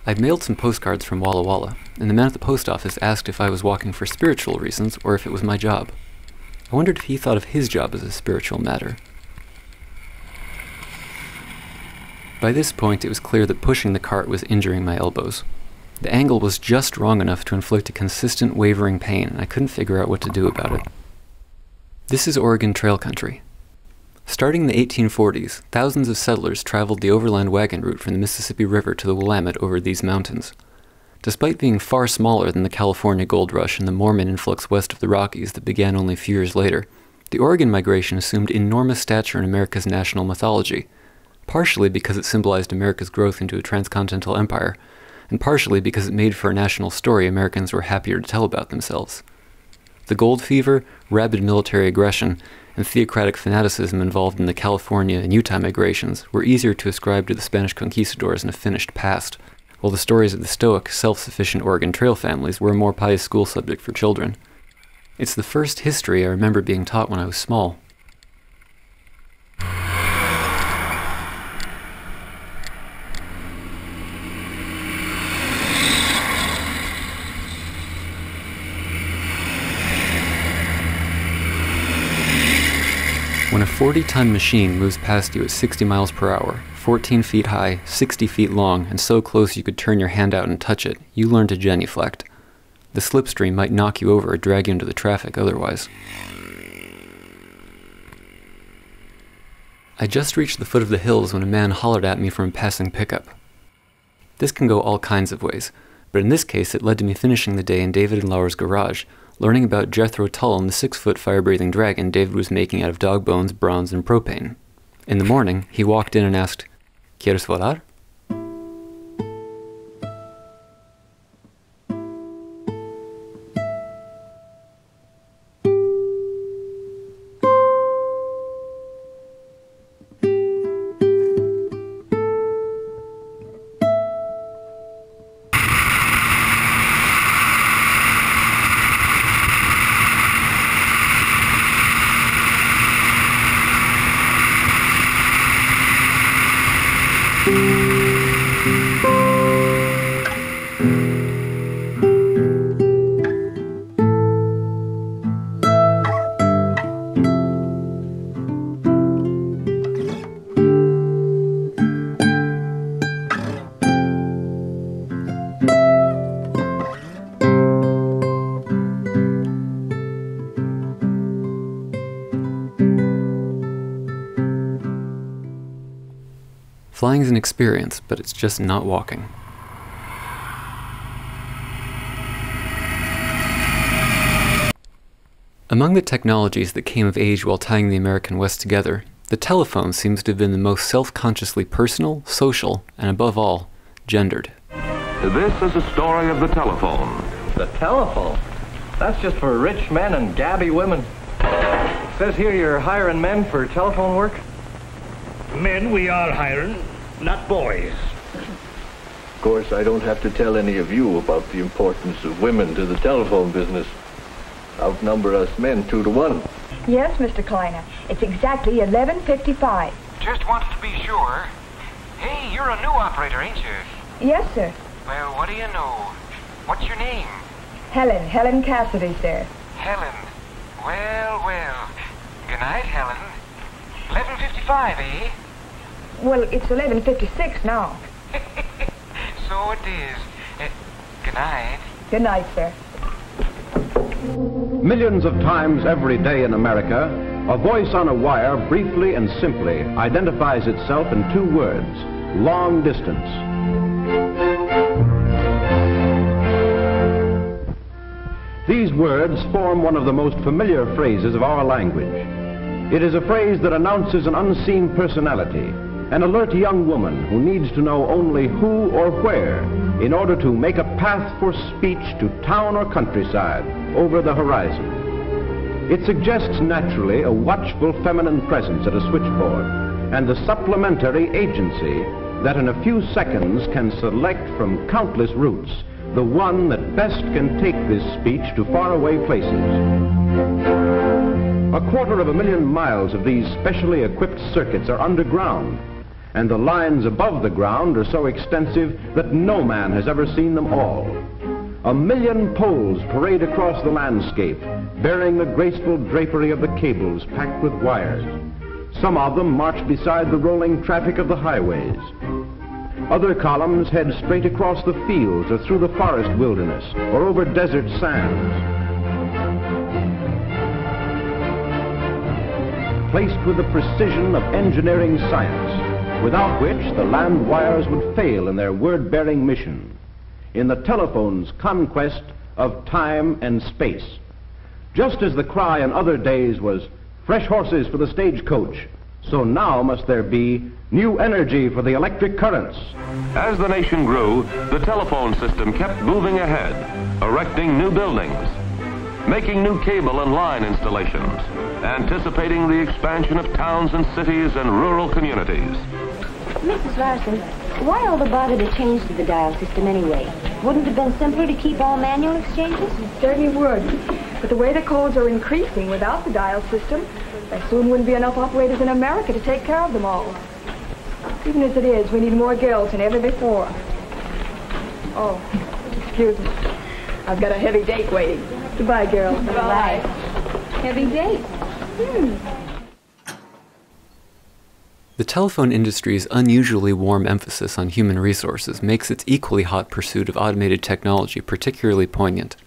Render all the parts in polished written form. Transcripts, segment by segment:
I'd mailed some postcards from Walla Walla, and the man at the post office asked if I was walking for spiritual reasons or if it was my job. I wondered if he thought of his job as a spiritual matter. By this point, it was clear that pushing the cart was injuring my elbows. The angle was just wrong enough to inflict a consistent, wavering pain, and I couldn't figure out what to do about it. This is Oregon Trail country. Starting in the 1840s, thousands of settlers traveled the overland wagon route from the Mississippi River to the Willamette over these mountains. Despite being far smaller than the California gold rush and the Mormon influx west of the Rockies that began only a few years later, the Oregon migration assumed enormous stature in America's national mythology, partially because it symbolized America's growth into a transcontinental empire, and partially because it made for a national story Americans were happier to tell about themselves. The gold fever, rabid military aggression, and theocratic fanaticism involved in the California and Utah migrations were easier to ascribe to the Spanish conquistadors in a finished past, while the stories of the stoic, self-sufficient Oregon Trail families were a more pious school subject for children. It's the first history I remember being taught when I was small. When a 40-ton machine moves past you at 60 miles per hour, 14 feet high, 60 feet long, and so close you could turn your hand out and touch it, you learn to genuflect. The slipstream might knock you over or drag you into the traffic otherwise. I just reached the foot of the hills when a man hollered at me from a passing pickup. This can go all kinds of ways, but in this case it led to me finishing the day in David and Laura's garage, learning about Jethro Tull and the 6-foot fire-breathing dragon David was making out of dog bones, bronze, and propane. In the morning, he walked in and asked, "¿Quieres volar?" Flying's an experience, but it's just not walking. Among the technologies that came of age while tying the American West together, the telephone seems to have been the most self-consciously personal, social, and above all, gendered. This is a story of the telephone. The telephone? That's just for rich men and gabby women. It says here you're hiring men for telephone work? Men we are hiring, not boys. Of course, I don't have to tell any of you about the importance of women to the telephone business. Outnumber us men 2 to 1. Yes, Mr. Kleiner. It's exactly 11:55. Just wanted to be sure. Hey, you're a new operator, ain't you? Yes, sir. Well, what do you know? What's your name? Helen Cassidy, sir. Helen. Well. Good night, Helen. 11:55, eh? Well, it's 11:56 now. So it is. Good night. Good night, sir. Millions of times every day in America, a voice on a wire briefly and simply identifies itself in 2 words: long distance. These words form one of the most familiar phrases of our language. It is a phrase that announces an unseen personality, an alert young woman who needs to know only who or where in order to make a path for speech to town or countryside over the horizon. It suggests naturally a watchful feminine presence at a switchboard and the supplementary agency that in a few seconds can select from countless routes the one that best can take this speech to faraway places. 250,000 miles of these specially equipped circuits are underground, and the lines above the ground are so extensive that no man has ever seen them all. 1 million poles parade across the landscape, bearing the graceful drapery of the cables packed with wires. Some of them march beside the rolling traffic of the highways. Other columns head straight across the fields or through the forest wilderness or over desert sands. Placed with the precision of engineering science, without which the land wires would fail in their word-bearing mission, in the telephone's conquest of time and space. Just as the cry in other days was, "Fresh horses for the stagecoach," so now must there be new energy for the electric currents. As the nation grew, the telephone system kept moving ahead, erecting new buildings, making new cable and line installations, anticipating the expansion of towns and cities and rural communities. Mrs. Larson, why all the bother to change to the dial system anyway? Wouldn't it have been simpler to keep all manual exchanges? It certainly would. But the way the codes are increasing without the dial system, there soon wouldn't be enough operators in America to take care of them all. Even as it is, we need more girls than ever before. Oh, excuse me. I've got a heavy date waiting. Goodbye, girls. Bye. Heavy date. The telephone industry's unusually warm emphasis on human resources makes its equally hot pursuit of automated technology particularly poignant.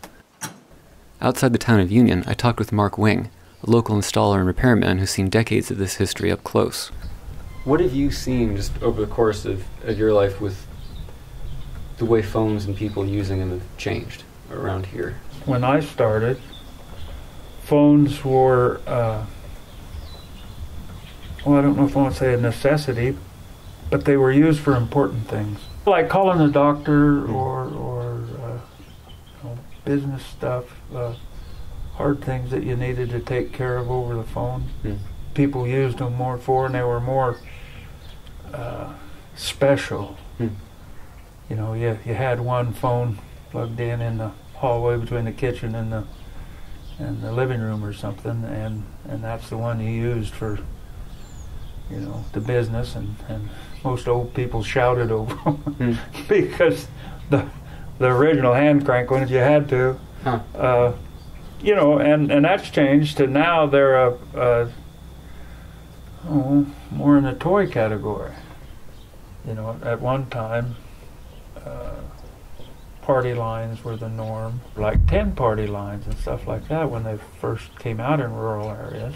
Outside the town of Union, I talked with Mark Wing, a local installer and repairman who's seen decades of this history up close. What have you seen just over the course of your life with the way phones and people using them have changed around here? When I started, phones were, well, I don't know if I want to say a necessity, but they were used for important things. Like calling a doctor or business stuff, hard things that you needed to take care of over the phone. People used them more for, and they were more special. You know, you had one phone plugged in the hallway between the kitchen and the living room or something, and that's the one you used for, you know, the business, and most old people shouted over them because the original hand crank one, if you had to, you know, and that's changed to now they're more in the toy category. You know, at one time, party lines were the norm, like 10 party lines and stuff like that when they first came out in rural areas.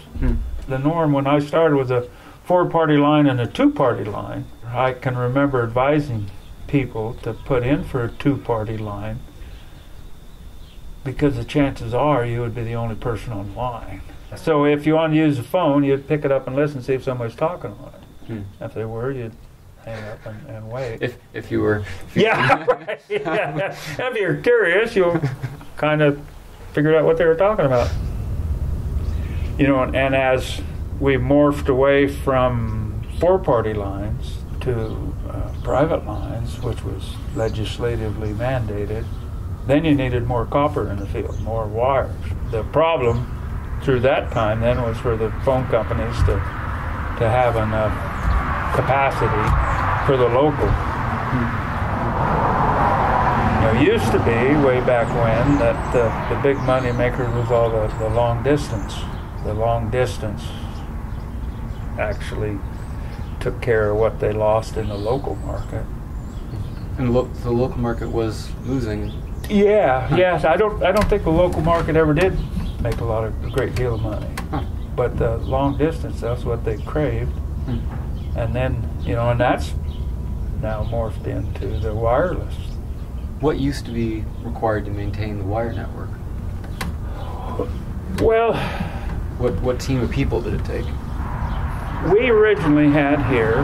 The norm when I started was a 4-party line and a 2-party line. I can remember advising people to put in for a 2-party line because the chances are you would be the only person on line. So if you want to use the phone, you'd pick it up and listen, see if somebody's talking on it. If they were, you'd hang up and wait. If you were. Yeah, right. Yeah. If you're curious, you'll kind of figure out what they were talking about. You know, and as we morphed away from 4-party lines to private lines, which was legislatively mandated, then you needed more copper in the field, more wires. The problem through that time then was for the phone companies to have enough capacity for the local. Now, it used to be, way back when, that the big money maker was all the long distance. The long distance actually took care of what they lost in the local market. And the local market was losing. Yeah, yes. I don't think the local market ever did make a great deal of money. But the long distance, that's what they craved. And then, you know, and that's now morphed into the wireless. What used to be required to maintain the wire network? Well, what team of people did it take? We originally had here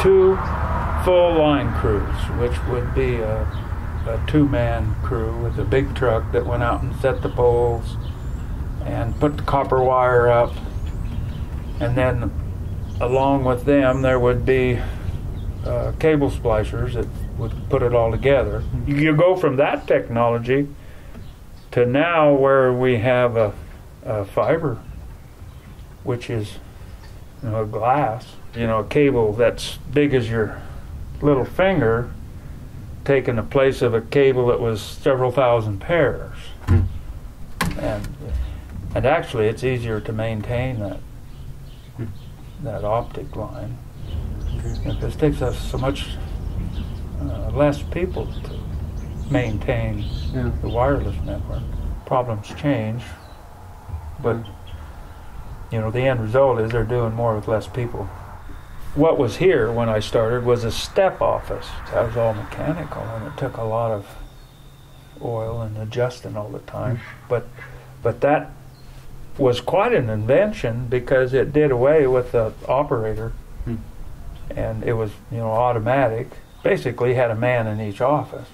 2 full line crews, which would be a 2-man crew with a big truck that went out and set the poles and put the copper wire up, and then along with them there would be cable splicers that would put it all together. You go from that technology to now where we have a fiber, which is a glass, a cable that's big as your little finger, taking the place of a cable that was several thousand pairs. And actually, it's easier to maintain that optic line. Because it takes us so much less people to maintain the wireless network. Problems change, but the end result is they're doing more with less people. What was here when I started was a step office. That was all mechanical, and it took a lot of oil and adjusting all the time. But that was quite an invention because it did away with the operator, and it was automatic. Basically, had a man in each office,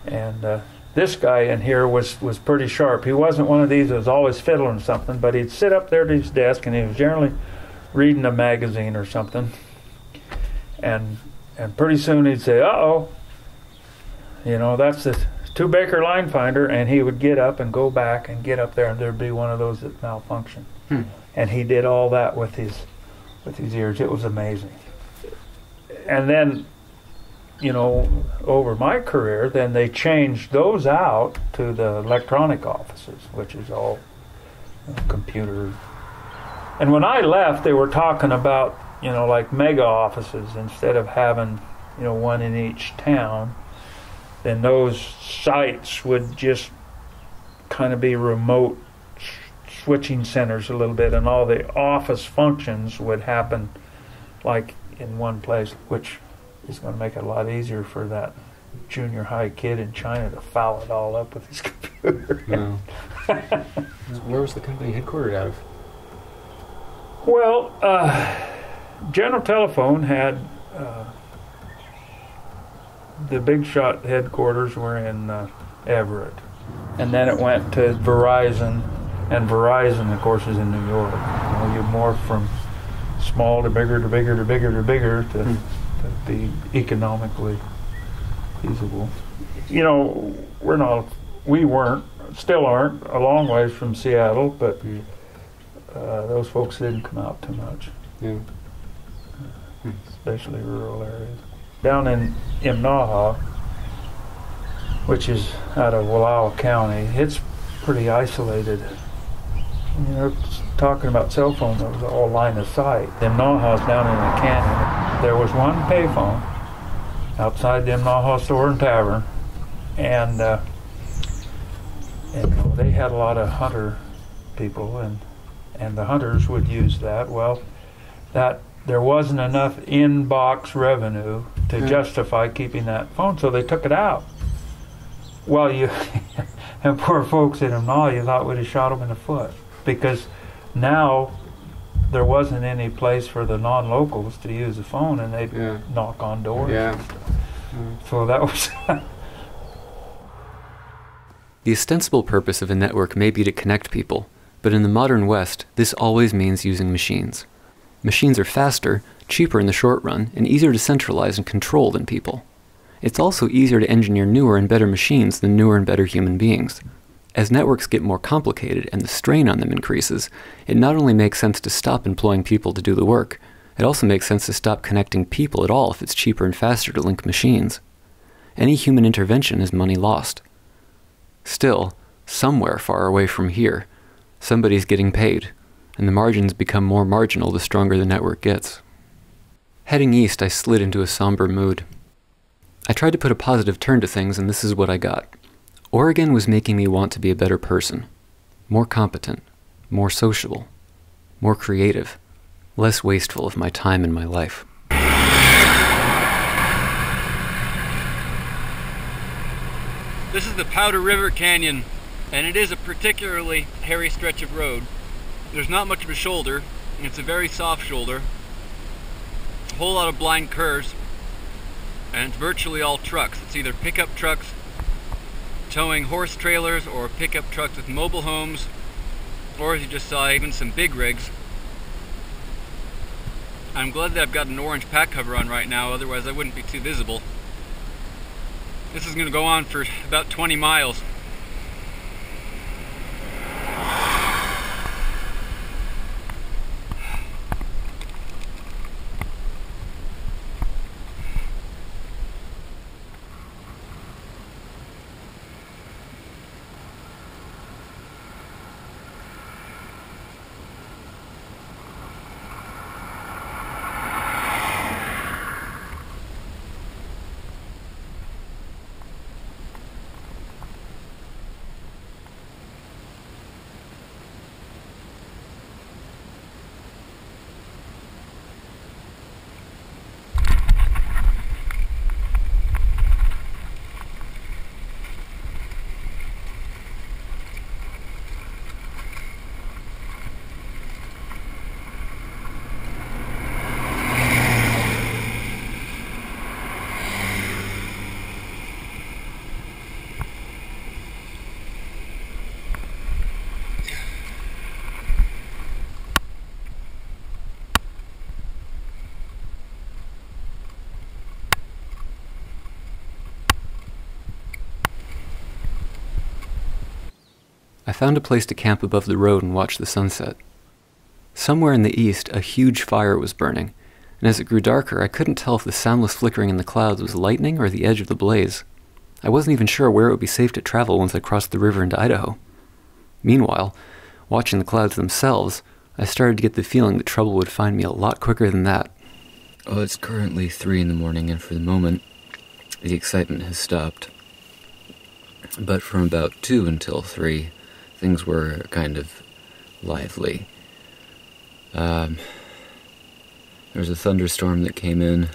and this guy in here was pretty sharp. He wasn't one of these that was always fiddling something, but he'd sit up there at his desk, and he was generally reading a magazine or something, and pretty soon he'd say, "Uh-oh, that's the 2-Baker line finder," and he would get up and go back and get up there, and there'd be one of those that malfunctioned. And he did all that with his ears. It was amazing. And then, over my career, then they changed those out to the electronic offices, which is all computer. And when I left, they were talking about, like mega offices instead of having, one in each town. Then those sites would just kind of be remote switching centers a little bit, and all the office functions would happen like in one place, which is going to make it a lot easier for that junior high kid in China to foul it all up with his computer. No. Where was the company headquartered out of? Well, General Telephone had the big shot headquarters were in Everett, and then it went to Verizon, and Verizon, of course, is in New York. You morph from small to bigger to bigger to bigger to bigger to be economically feasible. We weren't, still aren't, a long ways from Seattle, but those folks didn't come out too much, especially rural areas. Down in Imnaha, which is out of Wallowa County, it's pretty isolated. Talking about cell phone, that was all line of sight. Imnaha's down in the canyon. There was one payphone outside the Imnaha store and tavern, and they had a lot of hunter people, and the hunters would use that. Well, that there wasn't enough in-box revenue to justify keeping that phone, so they took it out. Well, and poor folks in Imnaha, you thought we'd have shot them in the foot, because now there wasn't any place for the non-locals to use the phone, and they'd knock on doors and stuff. So that was... The ostensible purpose of a network may be to connect people, but in the modern West, this always means using machines. Machines are faster, cheaper in the short run, and easier to centralize and control than people. It's also easier to engineer newer and better machines than newer and better human beings. As networks get more complicated and the strain on them increases, it not only makes sense to stop employing people to do the work, it also makes sense to stop connecting people at all if it's cheaper and faster to link machines. Any human intervention is money lost. Still, somewhere far away from here, somebody's getting paid, and the margins become more marginal the stronger the network gets. Heading east, I slid into a somber mood. I tried to put a positive turn to things, and this is what I got. Oregon was making me want to be a better person. More competent, more sociable, more creative, less wasteful of my time and my life. This is the Powder River Canyon, and it is a particularly hairy stretch of road. There's not much of a shoulder, and it's a very soft shoulder. A whole lot of blind curves, and it's virtually all trucks. It's either pickup trucks towing horse trailers or pickup trucks with mobile homes, or as you just saw, even some big rigs. I'm glad that I've got an orange pack cover on right now, otherwise I wouldn't be too visible. This is going to go on for about 20 miles. I found a place to camp above the road and watch the sunset. Somewhere in the east, a huge fire was burning, and as it grew darker, I couldn't tell if the soundless flickering in the clouds was lightning or the edge of the blaze. I wasn't even sure where it would be safe to travel once I crossed the river into Idaho. Meanwhile, watching the clouds themselves, I started to get the feeling that trouble would find me a lot quicker than that. Oh, it's currently 3 in the morning, and for the moment, the excitement has stopped. But from about 2 until 3, things were kind of lively. There was a thunderstorm that came in,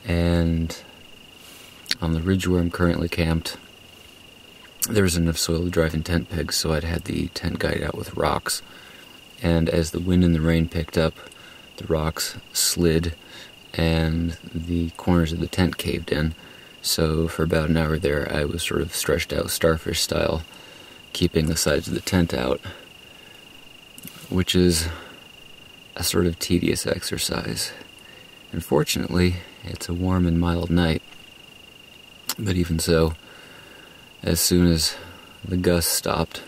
and on the ridge where I'm currently camped, there was enough soil to drive in tent pegs, so I'd had the tent guide out with rocks. And as the wind and the rain picked up, the rocks slid and the corners of the tent caved in. So for about an hour there, I was sort of stretched out starfish style, keeping the sides of the tent out, which is a sort of tedious exercise. Unfortunately, it's a warm and mild night. But even so, as soon as the gusts stopped,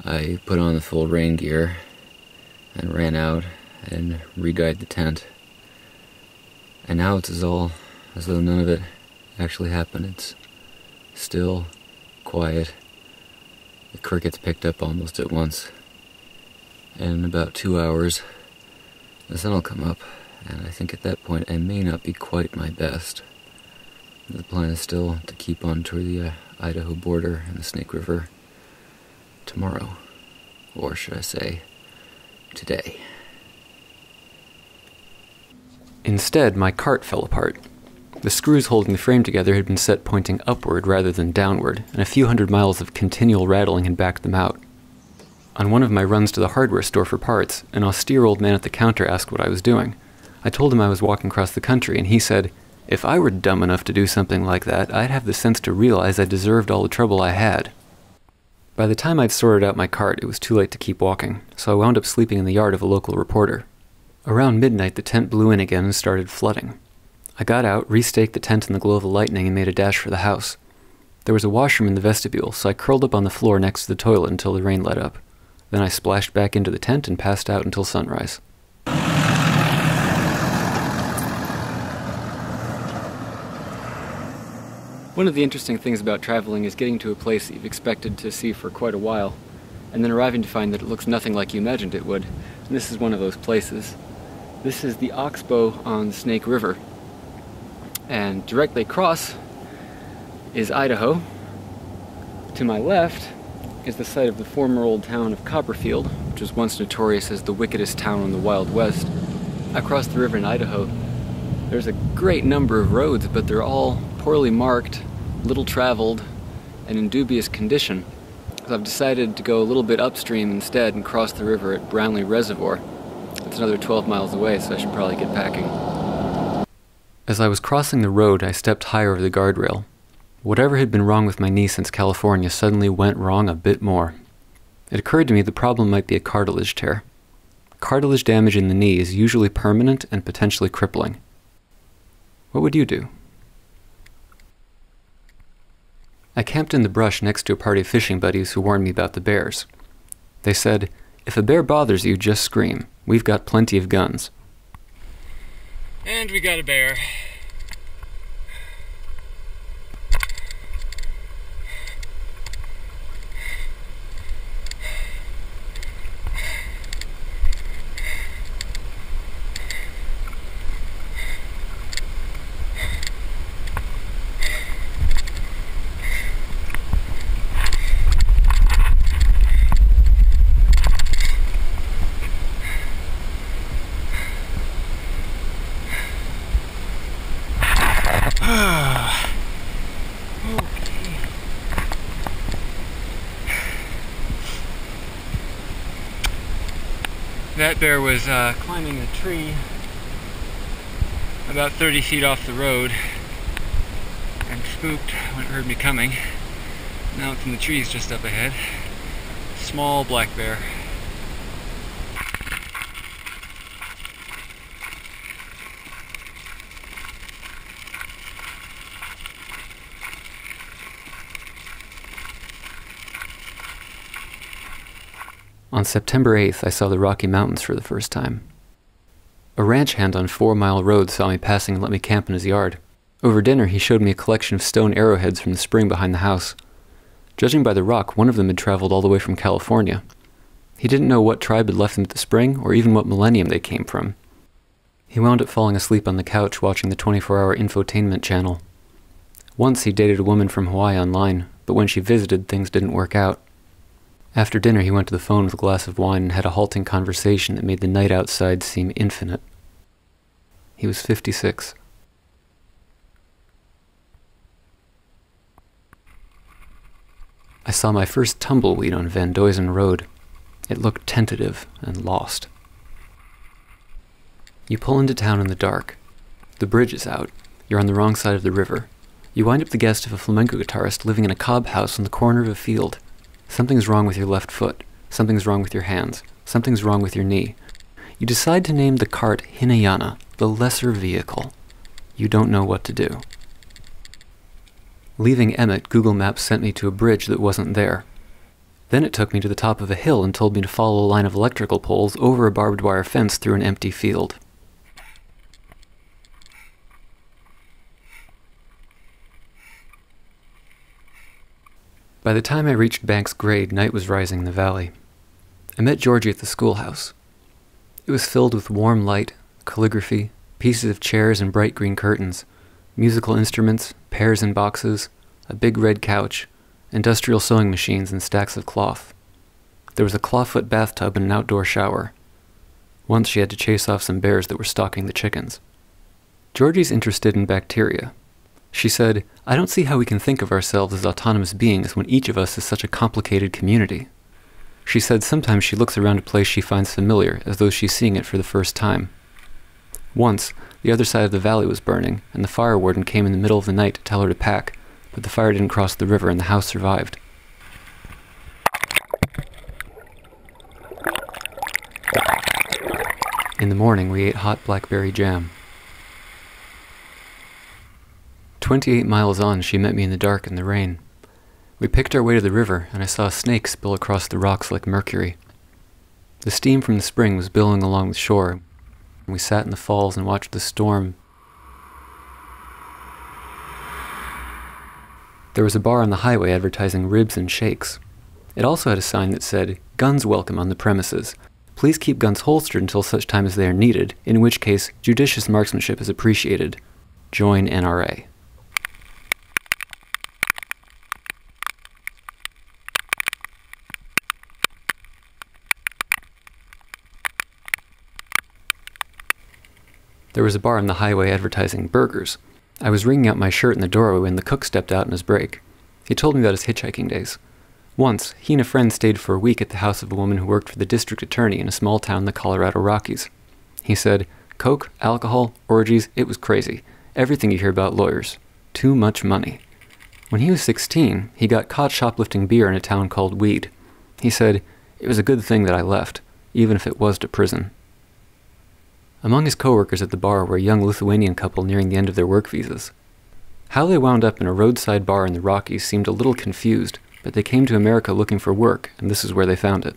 I put on the full rain gear and ran out and re-guyed the tent. And now it's as though none of it actually happened. It's still, quiet. The crickets picked up almost at once. And in about 2 hours, the sun will come up, and I think at that point I may not be quite my best. The plan is still to keep on toward the Idaho border and the Snake River tomorrow. Or should I say, today. Instead, my cart fell apart. The screws holding the frame together had been set pointing upward rather than downward, and a few hundred miles of continual rattling had backed them out. On one of my runs to the hardware store for parts, an austere old man at the counter asked what I was doing. I told him I was walking across the country, and he said, "If I were dumb enough to do something like that, I'd have the sense to realize I deserved all the trouble I had." By the time I'd sorted out my cart, it was too late to keep walking, so I wound up sleeping in the yard of a local reporter. Around midnight, the tent blew in again and started flooding. I got out, restaked the tent in the glow of the lightning, and made a dash for the house. There was a washroom in the vestibule, so I curled up on the floor next to the toilet until the rain let up. Then I splashed back into the tent and passed out until sunrise. One of the interesting things about traveling is getting to a place that you've expected to see for quite a while, and then arriving to find that it looks nothing like you imagined it would. And this is one of those places. This is the Oxbow on the Snake River. And directly across is Idaho. To my left is the site of the former old town of Copperfield, which was once notorious as the wickedest town in the Wild West. Across the river in Idaho, there's a great number of roads, but they're all poorly marked, little traveled, and in dubious condition. So I've decided to go a little bit upstream instead and cross the river at Brownlee Reservoir. It's another 12 miles away, so I should probably get packing. As I was crossing the road, I stepped higher over the guardrail. Whatever had been wrong with my knee since California suddenly went wrong a bit more. It occurred to me the problem might be a cartilage tear. Cartilage damage in the knee is usually permanent and potentially crippling. What would you do? I camped in the brush next to a party of fishing buddies who warned me about the bears. They said, "If a bear bothers you, just scream. We've got plenty of guns." And we got a bear. That bear was climbing a tree about 30 feet off the road and spooked when it heard me coming. Now it's in the trees just up ahead. Small black bear. On September 8th, I saw the Rocky Mountains for the first time. A ranch hand on 4 Mile Road saw me passing and let me camp in his yard. Over dinner, he showed me a collection of stone arrowheads from the spring behind the house. Judging by the rock, one of them had traveled all the way from California. He didn't know what tribe had left them at the spring, or even what millennium they came from. He wound up falling asleep on the couch watching the 24-hour infotainment channel. Once he dated a woman from Hawaii online, but when she visited, things didn't work out. After dinner, he went to the phone with a glass of wine and had a halting conversation that made the night outside seem infinite. He was 56. I saw my first tumbleweed on Van Duisen Road. It looked tentative and lost. You pull into town in the dark. The bridge is out. You're on the wrong side of the river. You wind up the guest of a flamenco guitarist living in a cob house on the corner of a field. Something's wrong with your left foot. Something's wrong with your hands. Something's wrong with your knee. You decide to name the cart Hinayana, the lesser vehicle. You don't know what to do. Leaving Emmett, Google Maps sent me to a bridge that wasn't there. Then it took me to the top of a hill and told me to follow a line of electrical poles over a barbed wire fence through an empty field. By the time I reached Banks Grade, night was rising in the valley. I met Georgie at the schoolhouse. It was filled with warm light, calligraphy, pieces of chairs and bright green curtains, musical instruments, pears in boxes, a big red couch, industrial sewing machines and stacks of cloth. There was a clawfoot bathtub and an outdoor shower. Once she had to chase off some bears that were stalking the chickens. Georgie's interested in bacteria. She said, "I don't see how we can think of ourselves as autonomous beings when each of us is such a complicated community." She said sometimes she looks around a place she finds familiar, as though she's seeing it for the first time. Once, the other side of the valley was burning, and the fire warden came in the middle of the night to tell her to pack, but the fire didn't cross the river and the house survived. In the morning, we ate hot blackberry jam. 28 miles on, she met me in the dark and the rain. We picked our way to the river, and I saw a snake spill across the rocks like mercury. The steam from the spring was billowing along the shore, and we sat in the falls and watched the storm. There was a bar on the highway advertising ribs and shakes. It also had a sign that said, "Guns welcome on the premises. Please keep guns holstered until such time as they are needed, in which case judicious marksmanship is appreciated. Join NRA." There was a bar on the highway advertising burgers. I was wringing out my shirt in the doorway when the cook stepped out in his break. He told me about his hitchhiking days. Once, he and a friend stayed for a week at the house of a woman who worked for the district attorney in a small town in the Colorado Rockies. He said, "Coke, alcohol, orgies, it was crazy. Everything you hear about lawyers. Too much money." When he was 16, he got caught shoplifting beer in a town called Weed. He said, "It was a good thing that I left, even if it was to prison." Among his coworkers at the bar were a young Lithuanian couple nearing the end of their work visas. How they wound up in a roadside bar in the Rockies seemed a little confused, but they came to America looking for work, and this is where they found it.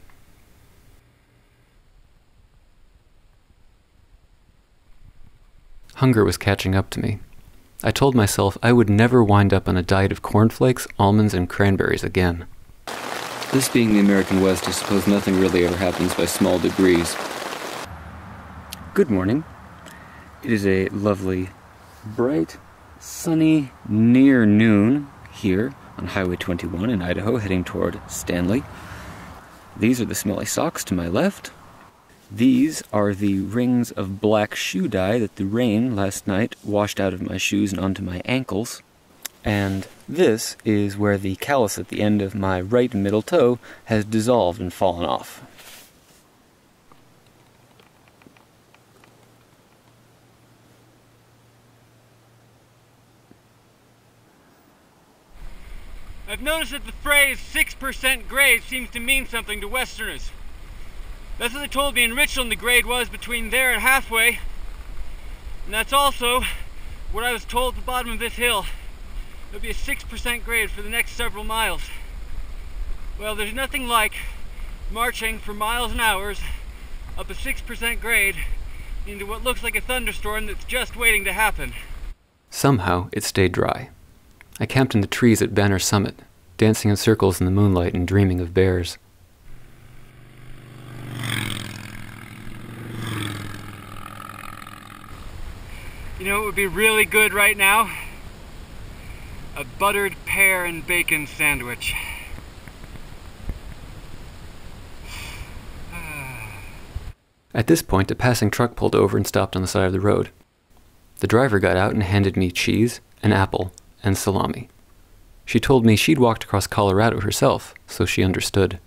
Hunger was catching up to me. I told myself I would never wind up on a diet of cornflakes, almonds, and cranberries again. This being the American West, I suppose nothing really ever happens by small degrees. Good morning. It is a lovely, bright, sunny, near noon here on Highway 21 in Idaho, heading toward Stanley. These are the smelly socks to my left. These are the rings of black shoe dye that the rain last night washed out of my shoes and onto my ankles. And this is where the callus at the end of my right middle toe has dissolved and fallen off. I've noticed that the phrase 6% grade seems to mean something to Westerners. That's what they told me in Richland the grade was between there and halfway. And that's also what I was told at the bottom of this hill. There'll be a 6% grade for the next several miles. Well, there's nothing like marching for miles and hours up a 6% grade into what looks like a thunderstorm that's just waiting to happen. Somehow, it stayed dry. I camped in the trees at Banner Summit, dancing in circles in the moonlight and dreaming of bears. You know what would be really good right now? A buttered pear and bacon sandwich. At this point, a passing truck pulled over and stopped on the side of the road. The driver got out and handed me cheese, an apple, and salami. She told me she'd walked across Colorado herself, so she understood.